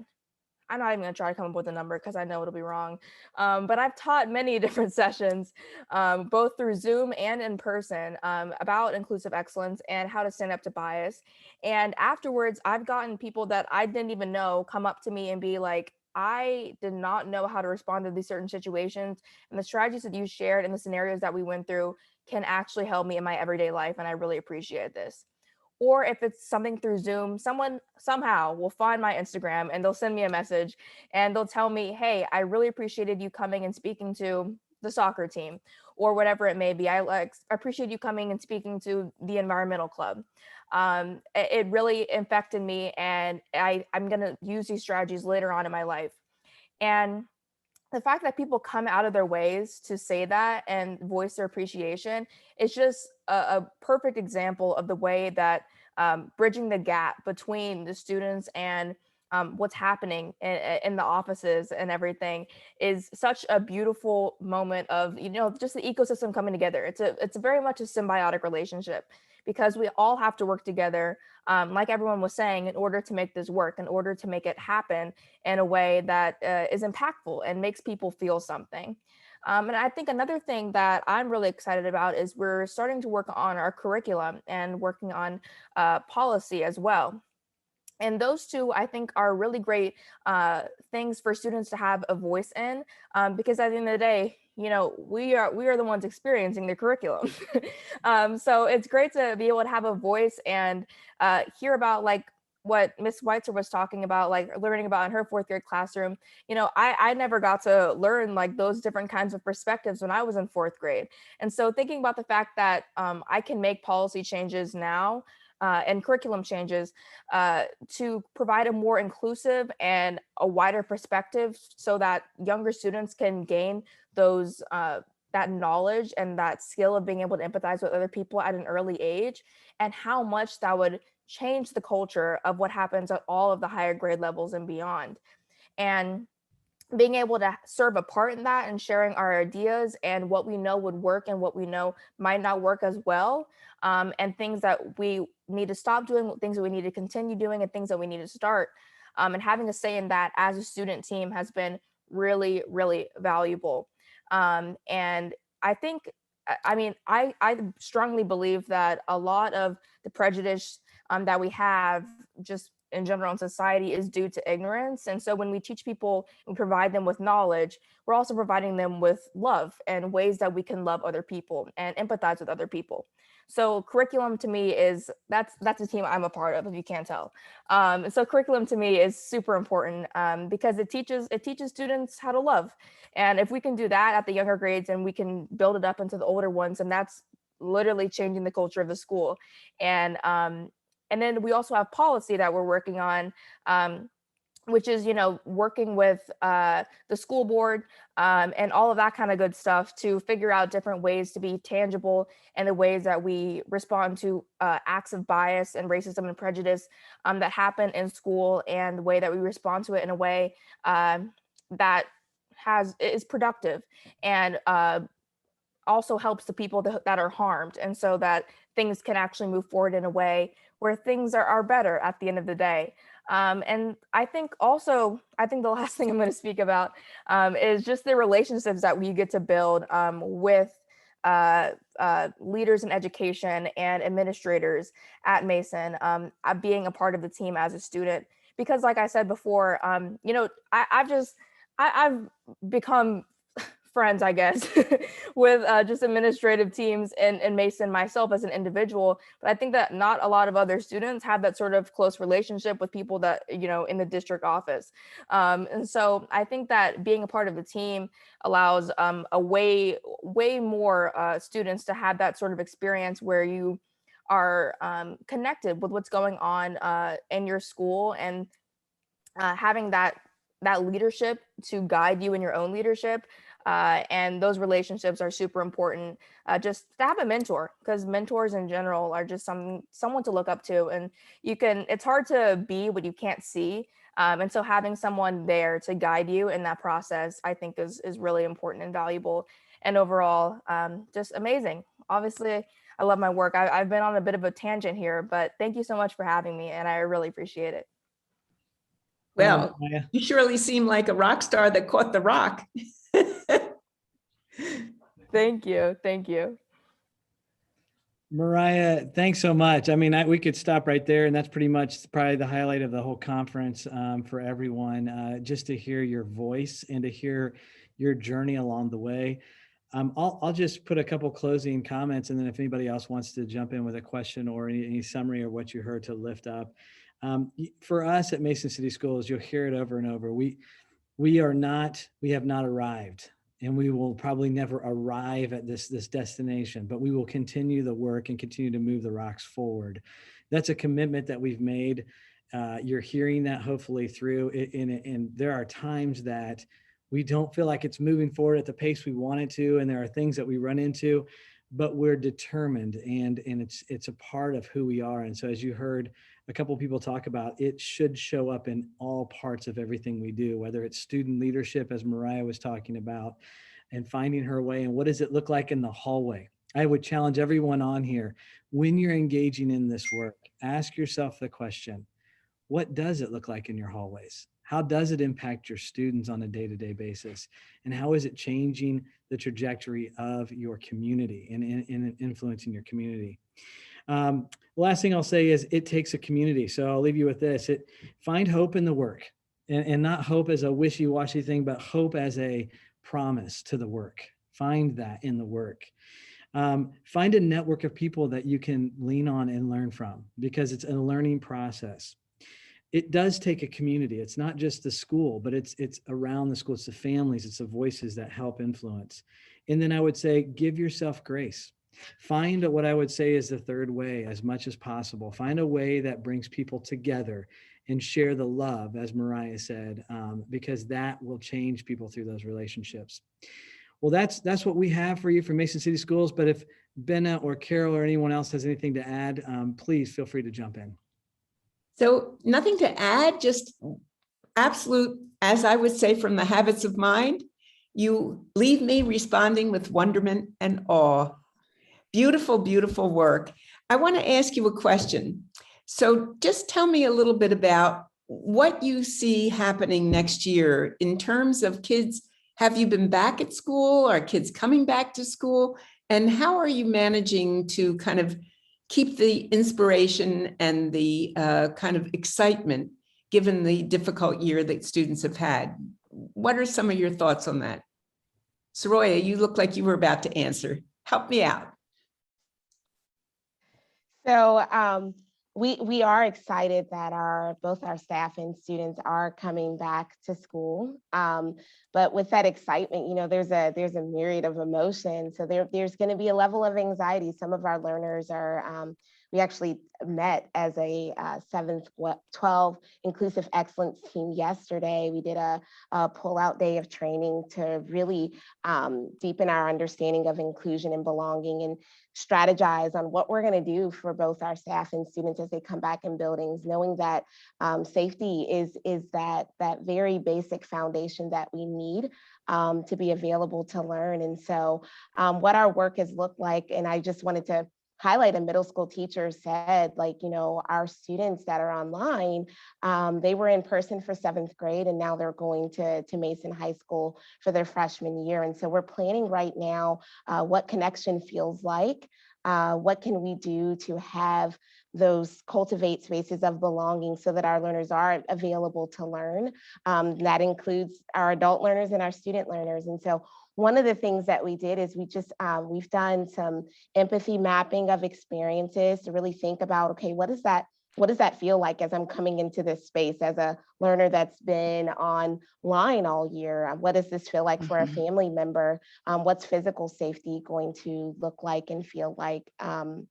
G: I'm not even going to try to come up with a number because I know it'll be wrong. But I've taught many different sessions, both through Zoom and in person, about inclusive excellence and how to stand up to bias. And afterwards, I've gotten people that I didn't even know come up to me and be like, I did not know how to respond to these certain situations. And the strategies that you shared and the scenarios that we went through can actually help me in my everyday life. And I really appreciate this. Or if it's something through Zoom, someone somehow will find my Instagram and they'll send me a message and they'll tell me, hey, I really appreciated you coming and speaking to the soccer team or whatever it may be. I appreciate you coming and speaking to the environmental club. It really infected me, and I'm going to use these strategies later on in my life. And the fact that people come out of their ways to say that and voice their appreciation is just a perfect example of the way that bridging the gap between the students and what's happening in the offices and everything is such a beautiful moment of, you know, just the ecosystem coming together. It's very much a symbiotic relationship because we all have to work together, like everyone was saying, in order to make this work, in order to make it happen in a way that is impactful and makes people feel something. And I think another thing that I'm really excited about is we're starting to work on our curriculum and working on policy as well. And those two, I think, are really great things for students to have a voice in, because at the end of the day, you know, we are the ones experiencing the curriculum. So it's great to be able to have a voice and hear about like what Miss Switzer was talking about, like learning about in her fourth grade classroom. You know, I never got to learn like those different kinds of perspectives when I was in fourth grade. And so thinking about the fact that I can make policy changes now and curriculum changes to provide a more inclusive and a wider perspective so that younger students can gain those that knowledge and that skill of being able to empathize with other people at an early age, and how much that would change the culture of what happens at all of the higher grade levels and beyond. And being able to serve a part in that and sharing our ideas and what we know would work and what we know might not work as well, and things that we need to stop doing, things that we need to continue doing, and things that we need to start, and having a say in that as a student team has been really, really valuable. And I think, I mean, I strongly believe that a lot of the prejudice that we have just in general in society is due to ignorance. And so when we teach people and provide them with knowledge, we're also providing them with love and ways that we can love other people and empathize with other people. So curriculum to me is that's a team I'm a part of, if you can't tell. So curriculum to me is super important because it teaches students how to love. And if we can do that at the younger grades and we can build it up into the older ones, and that's literally changing the culture of the school. And And then we also have policy that we're working on, which is, working with the school board and all of that kind of good stuff to figure out different ways to be tangible and the ways that we respond to acts of bias and racism and prejudice that happen in school, and the way that we respond to it in a way that is productive and also helps the people that are harmed, and so that things can actually move forward in a way where things are better at the end of the day. And I think the last thing I'm going to speak about is just the relationships that we get to build with leaders in education and administrators at Mason, being a part of the team as a student. Because like I said before, I've become friends, I guess, with just administrative teams in Mason myself as an individual. But I think that not a lot of other students have that sort of close relationship with people that, in the district office. And so I think that being a part of the team allows a way more students to have that sort of experience where you are connected with what's going on in your school, and having that leadership to guide you in your own leadership. And those relationships are super important, just to have a mentor, because mentors in general are just someone to look up to, and it's hard to be what you can't see. And so having someone there to guide you in that process, I think is really important and valuable, and overall, just amazing. Obviously, I love my work. I've been on a bit of a tangent here, but thank you so much for having me, and I really appreciate it.
C: Well, you surely seem like a rock star that caught the rock.
G: Thank you.
B: Mariah, thanks so much. I mean, we could stop right there, and that's pretty much probably the highlight of the whole conference for everyone, just to hear your voice and to hear your journey along the way. I'll just put a couple closing comments, and then if anybody else wants to jump in with a question or any summary of what you heard to lift up. For us at Mason City Schools, you'll hear it over and over. We have not arrived, and we will probably never arrive at this destination, but we will continue the work and continue to move the rocks forward. That's a commitment that we've made. You're hearing that hopefully through it, and there are times that we don't feel like it's moving forward at the pace we want it to, and there are things that we run into, but we're determined, and it's a part of who we are. And so, as you heard a couple of people talk about, it should show up in all parts of everything we do, whether it's student leadership, as Mariah was talking about, and finding her way, and what does it look like in the hallway. I would challenge everyone on here, when you're engaging in this work, ask yourself the question, what does it look like in your hallways? How does it impact your students on a day-to-day basis? And how is it changing the trajectory of your community and influencing your community? The last thing I'll say is it takes a community. So I'll leave you with this. Find hope in the work, and not hope as a wishy-washy thing, but hope as a promise to the work. Find that in the work. Find a network of people that you can lean on and learn from, because it's a learning process. It does take a community. It's not just the school, but it's around the school. It's the families, it's the voices that help influence. And then I would say, give yourself grace. Find what I would say is the third way as much as possible. Find a way that brings people together and share the love, as Mariah said, because that will change people through those relationships. Well, that's what we have for you from Mason City Schools. But if Bena or Carol or anyone else has anything to add, please feel free to jump in.
C: So nothing to add, just absolute, as I would say, from the habits of mind, you leave me responding with wonderment and awe. Beautiful, beautiful work. I want to ask you a question. So just tell me a little bit about what you see happening next year in terms of kids. Have you been back at school? Are kids coming back to school? And how are you managing to kind of keep the inspiration and the kind of excitement given the difficult year that students have had? What are some of your thoughts on that? Soroya, you look like you were about to answer. Help me out.
D: So we are excited that both our staff and students are coming back to school. But with that excitement, there's a myriad of emotions. So there's going to be a level of anxiety. Some of our learners are we actually met as a 7-12 Inclusive Excellence team yesterday. We did a pull-out day of training to really deepen our understanding of inclusion and belonging, and strategize on what we're going to do for both our staff and students as they come back in buildings, knowing that safety is that very basic foundation that we need to be available to learn. And so what our work has looked like, and I just wanted to highlight, a middle school teacher said, like, you know, our students that are online, they were in person for 7th grade, and now they're going to Mason High School for their freshman year. And so we're planning right now what connection feels like. What can we do to have those cultivate spaces of belonging so that our learners are available to learn? That includes our adult learners and our student learners. And so one of the things that we did is we've done some empathy mapping of experiences to really think about, okay, what does that feel like as I'm coming into this space as a learner that's been online all year? What does this feel like for a family member? What's physical safety going to look like and feel like? And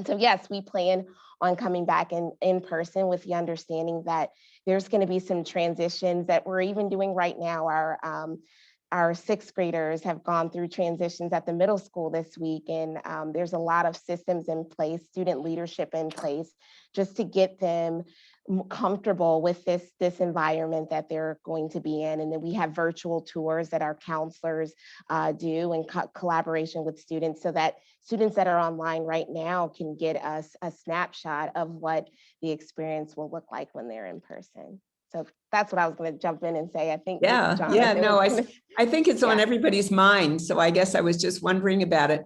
D: so, yes, we plan on coming back in person with the understanding that there's going to be some transitions that we're even doing right now. Our 6th graders have gone through transitions at the middle school this week, and there's a lot of systems in place, student leadership in place, just to get them comfortable with this environment that they're going to be in. And then we have virtual tours that our counselors do in collaboration with students, so that students that are online right now can get us a snapshot of what the experience will look like when they're in person. So that's what I was going to jump in and say. I think.
C: I think it's on everybody's mind. So I guess I was just wondering about it.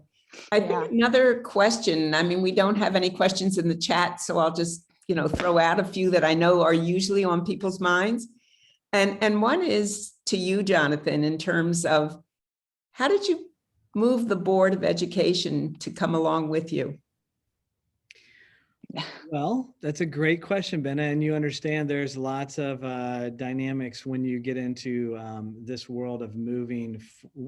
C: I think another question, I mean, we don't have any questions in the chat, so I'll just, throw out a few that I know are usually on people's minds. And one is to you, Jonathan, in terms of how did you move the Board of Education to come along with you?
B: Well, that's a great question, Bena, and you understand there's lots of dynamics when you get into this world of moving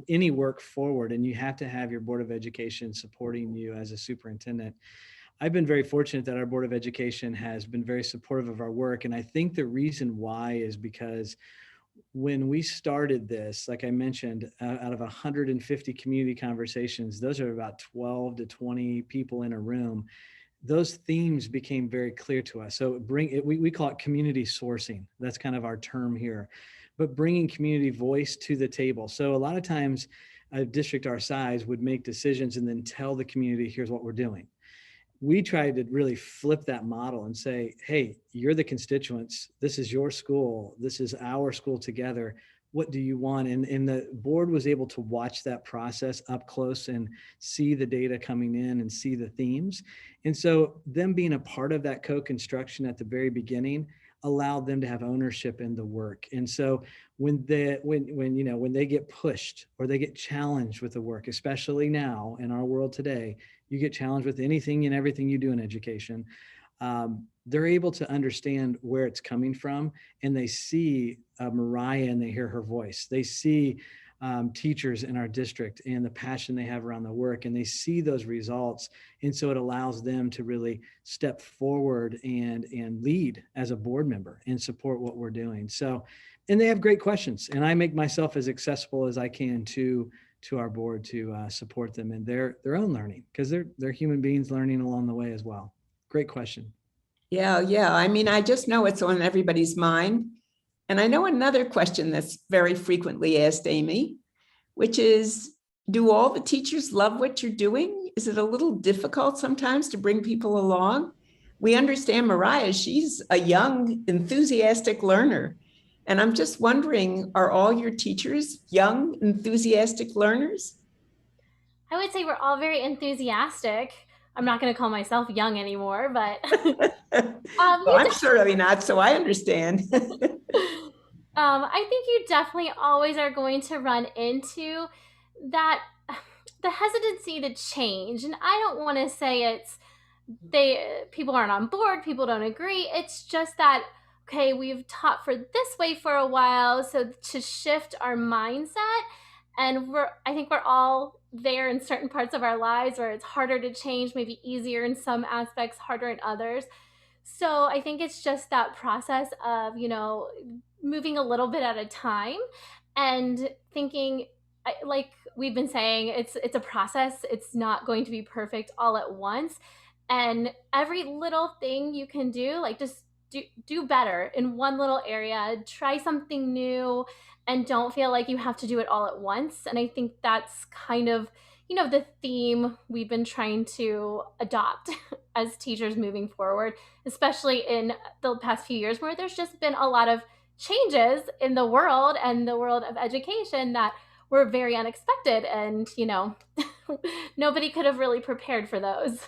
B: any work forward, and you have to have your Board of Education supporting you as a superintendent. I've been very fortunate that our Board of Education has been very supportive of our work, and I think the reason why is because when we started this, like I mentioned, out of 150 community conversations, those are about 12 to 20 people in a room. Those themes became very clear to us. So we call it community sourcing. That's kind of our term here, but bringing community voice to the table. So a lot of times a district our size would make decisions and then tell the community, here's what we're doing. We tried to really flip that model and say, hey, you're the constituents. This is your school. This is our school together. What do you want? And the board was able to watch that process up close and see the data coming in and see the themes. And so them being a part of that co-construction at the very beginning allowed them to have ownership in the work. And so when they get pushed or they get challenged with the work, especially now in our world today, you get challenged with anything and everything you do in education. They're able to understand where it's coming from, and they see Mariah and they hear her voice. They see teachers in our district and the passion they have around the work, and they see those results. And so it allows them to really step forward and lead as a board member and support what we're doing. So, and they have great questions, and I make myself as accessible as I can to our board to support them in their own learning, because they're human beings learning along the way as well. Great question.
C: Yeah. I mean, I just know it's on everybody's mind. And I know another question that's very frequently asked, Amie, which is, do all the teachers love what you're doing? Is it a little difficult sometimes to bring people along? We understand Mariah, she's a young, enthusiastic learner. And I'm just wondering, are all your teachers young, enthusiastic learners?
F: I would say we're all very enthusiastic. I'm not going to call myself young anymore, but
C: well, I'm certainly not, so I understand.
F: I think you definitely always are going to run into that, the hesitancy to change. And I don't want to say people aren't on board, people don't agree. It's just that, okay, we've taught for this way for a while, so to shift our mindset And I think we're all there in certain parts of our lives where it's harder to change, maybe easier in some aspects, harder in others. So I think it's just that process of, moving a little bit at a time and thinking, like we've been saying, it's a process. It's not going to be perfect all at once. And every little thing you can do, like just do better in one little area, try something new, and don't feel like you have to do it all at once. And I think that's kind of, the theme we've been trying to adopt as teachers moving forward, especially in the past few years where there's just been a lot of changes in the world and the world of education that were very unexpected. And, nobody could have really prepared for those.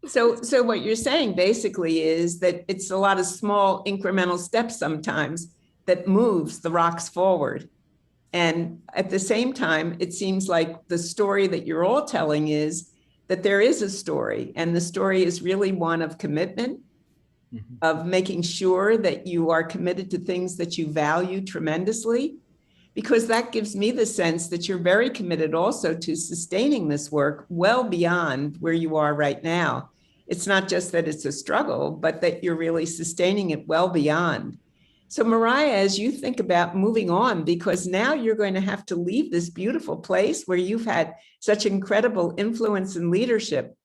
C: So what you're saying basically is that it's a lot of small incremental steps sometimes that moves the rocks forward. And at the same time, it seems like the story that you're all telling is that there is a story, and the story is really one of commitment, of making sure that you are committed to things that you value tremendously, because that gives me the sense that you're very committed also to sustaining this work well beyond where you are right now. It's not just that it's a struggle, but that you're really sustaining it well beyond. So Mariah, as you think about moving on, because now you're going to have to leave this beautiful place where you've had such incredible influence and leadership,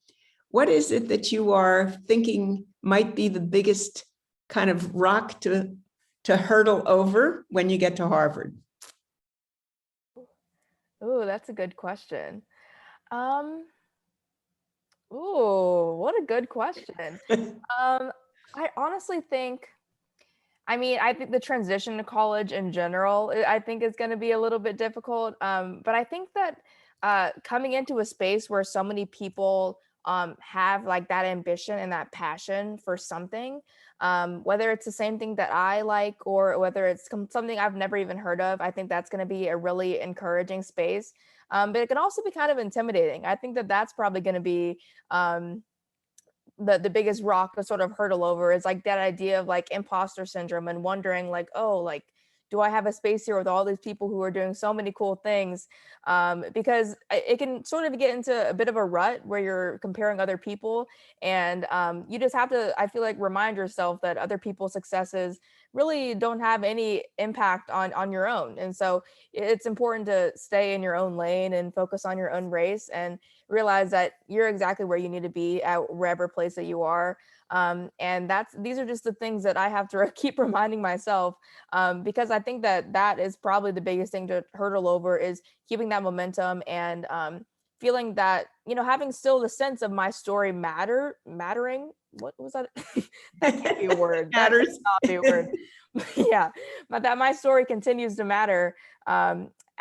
C: what is it that you are thinking might be the biggest kind of rock to hurdle over when you get to Harvard?
G: Oh, that's a good question. What a good question. I honestly think, I think the transition to college in general, I think is going to be a little bit difficult. But I think that coming into a space where so many people have like that ambition and that passion for something, whether it's the same thing that I like or whether it's something I've never even heard of, I think that's going to be a really encouraging space. But it can also be kind of intimidating. I think that that's probably going to be the biggest rock to sort of hurdle over, is like that idea of like imposter syndrome and wondering like, oh, like, do I have a space here with all these people who are doing so many cool things? Because it can sort of get into a bit of a rut where you're comparing other people, and you just have to, I feel like, remind yourself that other people's successes really don't have any impact on your own. And so it's important to stay in your own lane and focus on your own race and realize that you're exactly where you need to be at wherever place that you are. And these are just the things that I have to keep reminding myself, because I think that is probably the biggest thing to hurdle over, is keeping that momentum and feeling that, having still the sense of my story mattering. What was that? That can't be a word. That cannot be a word. Yeah, but that my story continues to matter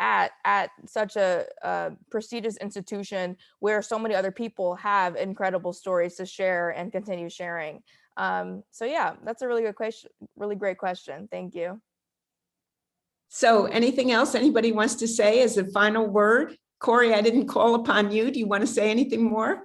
G: at such a prestigious institution where so many other people have incredible stories to share and continue sharing. So yeah, that's a really good question, really great question. Thank you.
C: So anything else anybody wants to say as a final word? Kori, I didn't call upon you. Do you want to say anything more?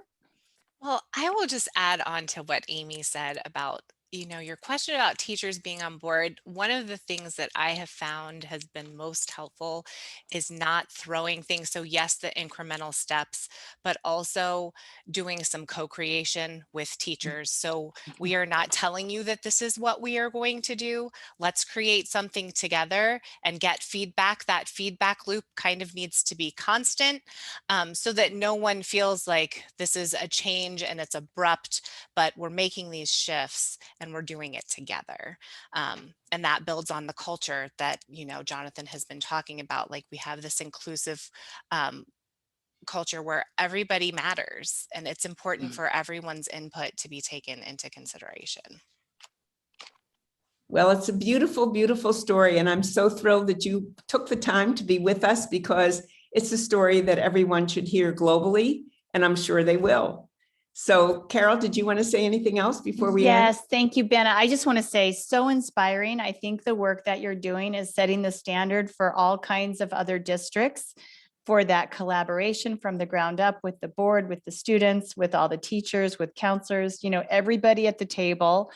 E: Well, I will just add on to what Amie said about, your question about teachers being on board. One of the things that I have found has been most helpful is not throwing things. So yes, the incremental steps, but also doing some co-creation with teachers. So we are not telling you that this is what we are going to do. Let's create something together and get feedback. That feedback loop kind of needs to be constant, so that no one feels like this is a change and it's abrupt, but we're making these shifts and we're doing it together. And that builds on the culture that, Jonathan has been talking about. Like, we have this inclusive culture where everybody matters, and it's important for everyone's input to be taken into consideration.
C: Well, it's a beautiful, beautiful story. And I'm so thrilled that you took the time to be with us, because it's a story that everyone should hear globally, and I'm sure they will. So Carol, did you want to say anything else before we end?
A: Yes, thank you, Bena. I just want to say, so inspiring. I think the work that you're doing is setting the standard for all kinds of other districts, for that collaboration from the ground up with the board, with the students, with all the teachers, with counselors, everybody at the table.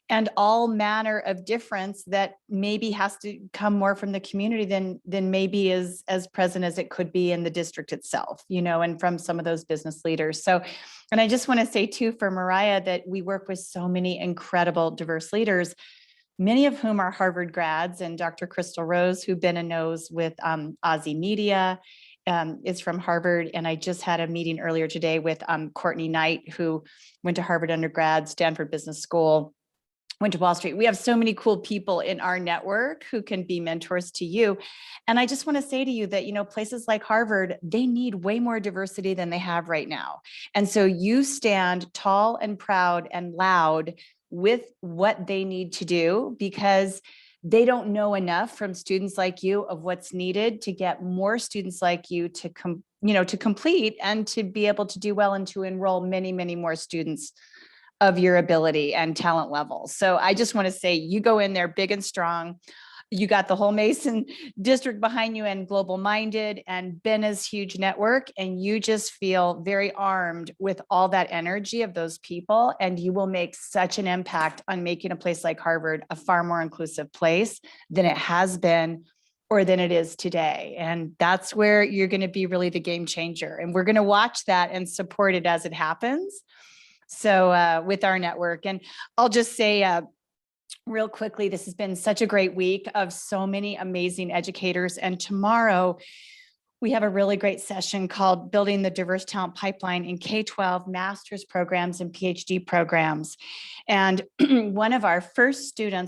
A: and all manner of difference that maybe has to come more from the community than maybe is as present as it could be in the district itself, and from some of those business leaders. So, and I just want to say too, for Mariah, that we work with so many incredible diverse leaders, many of whom are Harvard grads, and Dr. Crystal Rose, who Bena knows with Aussie Media, is from Harvard. And I just had a meeting earlier today with Courtney Knight, who went to Harvard undergrad, Stanford Business School, went to Wall Street. We have so many cool people in our network who can be mentors to you. And I just want to say to you that, places like Harvard, they need way more diversity than they have right now. And so you stand tall and proud and loud with what they need to do, because they don't know enough from students like you of what's needed to get more students like you to complete and to be able to do well and to enroll many, many more students of your ability and talent level. So I just want to say, you go in there big and strong. You got the whole Mason district behind you and Global Minded and Bena's huge network, and you just feel very armed with all that energy of those people, and you will make such an impact on making a place like Harvard a far more inclusive place than it has been or than it is today. And that's where you're going to be really the game changer. And we're going to watch that and support it as it happens. So with our network, and I'll just say real quickly, this has been such a great week of so many amazing educators. And tomorrow we have a really great session called Building the Diverse Talent Pipeline in K-12 master's programs and PhD programs. And one of our first gen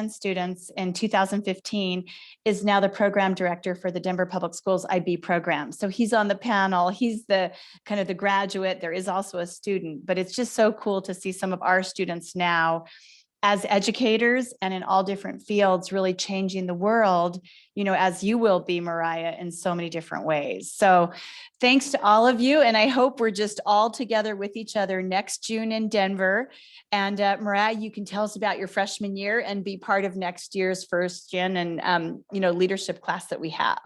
A: students in 2015 is now the program director for the Denver Public Schools IB program. So he's on the panel. He's the kind of the graduate. There is also a student, but it's just so cool to see some of our students now as educators and in all different fields, really changing the world, as you will be, Mariah, in so many different ways. So thanks to all of you. And I hope we're just all together with each other next June in Denver. And Mariah, you can tell us about your freshman year and be part of next year's first gen and, leadership class that we have.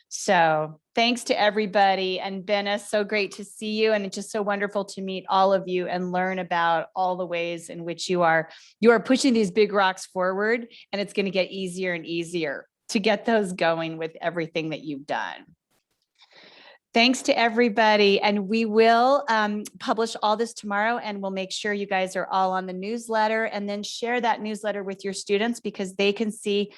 A: So thanks to everybody. And Bena, so great to see you. And it's just so wonderful to meet all of you and learn about all the ways in which you are pushing these big rocks forward. And it's going to get easier and easier to get those going with everything that you've done. Thanks to everybody. And we will publish all this tomorrow, and we'll make sure you guys are all on the newsletter, and then share that newsletter with your students, because they can see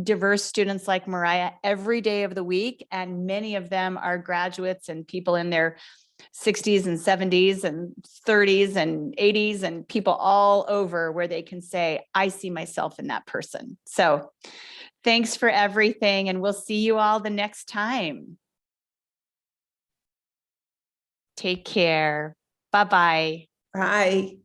A: diverse students like Mariah every day of the week. And many of them are graduates and people in their 60s and 70s and 30s and 80s, and people all over where they can say, I see myself in that person. So thanks for everything. And we'll see you all the next time. Take care. Bye-bye.
C: Bye.